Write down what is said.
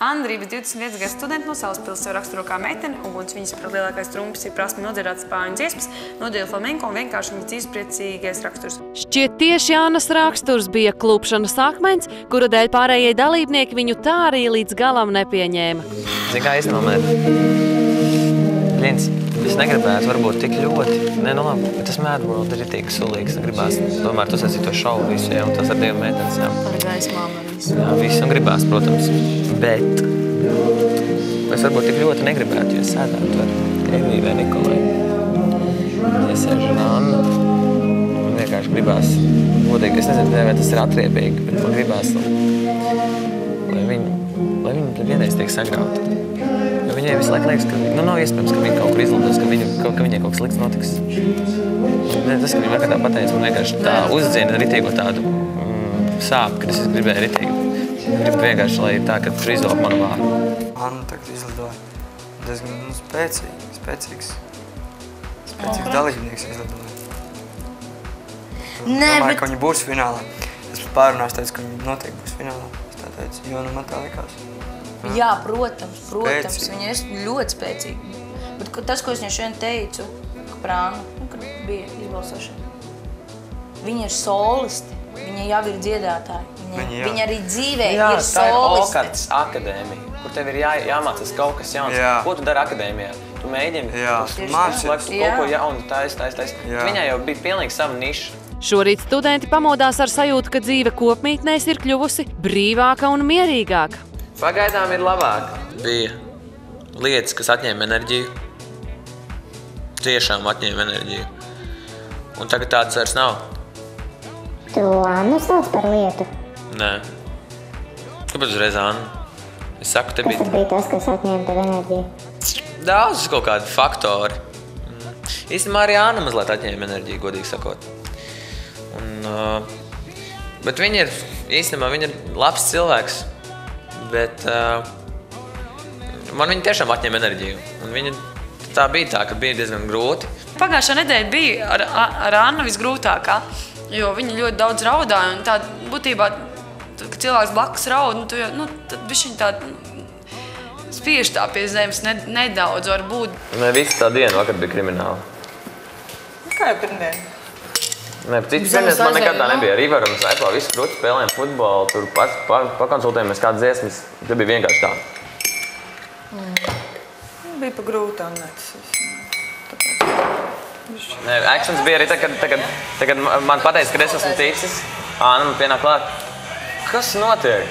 Anna Rība, 21 gadu studenta no Salaspils, sev raksturo kā meitene, uguns viņas par lielākais trumpis ir prasme nodziedāt spāņu dziesmas, nodēļ flamenko un vienkārši viņa dzīvespriecīgais raksturs. Šķiet tieši Annas raksturs bija klupšanas akmens, kura dēļ pārējie dalībnieki viņu tā arī līdz galam nepieņēma. Zini, kā īstenībā Klients, es negribētu varbūt tik ļoti, nu labi, bet tas Mad-World ir tik sulīgs, gribās tomēr tas to šovu visu, ja, un tas ar 2 meitenes, jā. Par gaismām ar visu. Jā, visu un gribās, protams, bet es varbūt tik ļoti negribētu, ja sēdētu ar Eviju vai Nikolai. Ja sēžu ar Annu, man vienkārši gribās, godīgi, es nezinu, vai tas ir atriebīgi, bet man gribās, lai viņi vienreiz tiek sagrauti. Jo viņai visu laiku liekas, ka nav iespējams, ka viņa kaut kur izlidos, ka viņai kaut kas slikts notiks. Tas, ka viņa vakarā pateica, man vienkārši tā uzdziena ritīgo tādu sāpi, kad es gribēju ritīgi. Gribu vienkārši, lai tā, ka tur izlop manu vārdu. Anna tagad izlidoja diezgan spēcīgs dalībnieks izlidoja. Domāju, ka viņa būs finālā. Es pārunāju, teicu, ka viņa noteikti būs finālā. Es tā teicu, jo man tā likās. Jā, protams, viņa ir ļoti spēcīga. Bet tas, ko es viņai šodien teicu, par Annu, kad bija izbalsošana, viņa ir solisti, viņa jau ir dziedātāja. Viņa arī dzīvē ir solisti. Tā ir Okartas akadēmija, kur tev ir jāmācās kaut kas jauns. Ko tu dari akadēmijā? Tu mēģini kaut ko jaunu taisi. Viņai jau bija pilnīgi sava niša. Šorīt studenti pamodās ar sajūtu, ka dzīve kopmītnēs ir kļuvusi brīvāka un mierīgāka. Pagaidām ir labāk. Bija lietas, kas atņēma enerģiju. Tiešām atņēma enerģiju. Un tagad tādas vairs nav. Tu Annu sauc par lietu? Nē. Kāpēc uzreiz Annu? Es saku, te bija... Kas bija tas, kas atņēma tev enerģiju? Daudz kaut kādi faktori. Īstenībā arī Anna mazliet atņēma enerģiju, godīgi sakot. Bet viņa ir labs cilvēks. Bet man viņa tiešām atņēma enerģiju. Un viņa tā bija ka bija diezgan grūti. Pagājušā nedēļa bija ar Annu visgrūtākā, jo viņa ļoti daudz raudāja. Un tā būtībā, kad cilvēks blakus raud, tad bišķiņ tā spiež tā pie zemes nedaudz varbūt. Ne, visi tā diena vakar bija krimināla. Kā jau pirmdien? Nē, citas dienas man nekad tā nebija. Ar Ivaru mēs aizpā visu grūti spēlējām futbolu, tur pakonsultējamies kādas dziesmas. Tā bija vienkārši tā. Bija pa grūti, Annētas. Nē, actions bija arī tagad man pateica, ka es esmu ticis. Anna man pienāk klāt. Kas notiek?